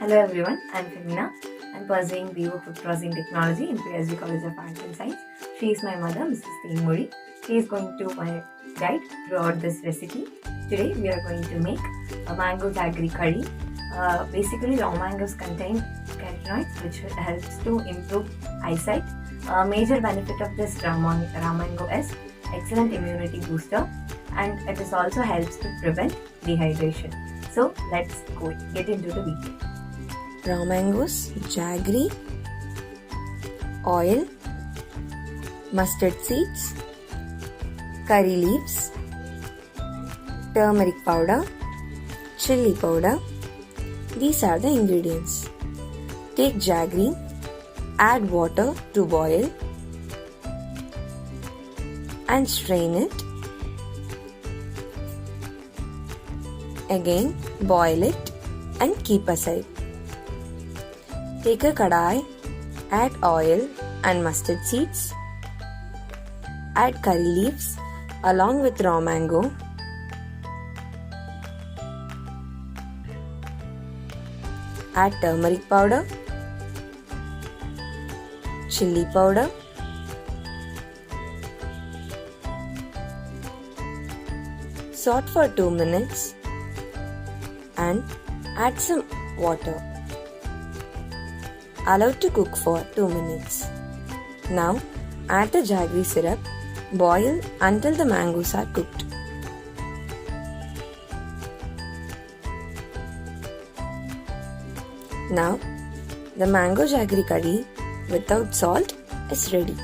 Hello everyone, I'm Femina. I'm pursuing BO Food Processing Technology in PSG College of Arts and Science. She is my mother, Mrs. Teenmuri. She is going to my guide throughout this recipe. Today we are going to make a mango jaggery curry. Basically, raw mangoes contain carotenoids which helps to improve eyesight. A major benefit of this raw mango is excellent immunity booster, and it is also helps to prevent dehydration. So let's get into the video. Raw mangoes, jaggery, oil, mustard seeds, curry leaves, turmeric powder, chili powder. These are the ingredients. Take jaggery, add water to boil and strain it. Again, boil it and keep aside. Take a kadai, add oil and mustard seeds, add curry leaves along with raw mango, add turmeric powder, chili powder, saute for 2 minutes and add some water. Allow to cook for 2 minutes. Now add the jaggery syrup. Boil until the mangoes are cooked. Now the mango jaggery curry without salt is ready.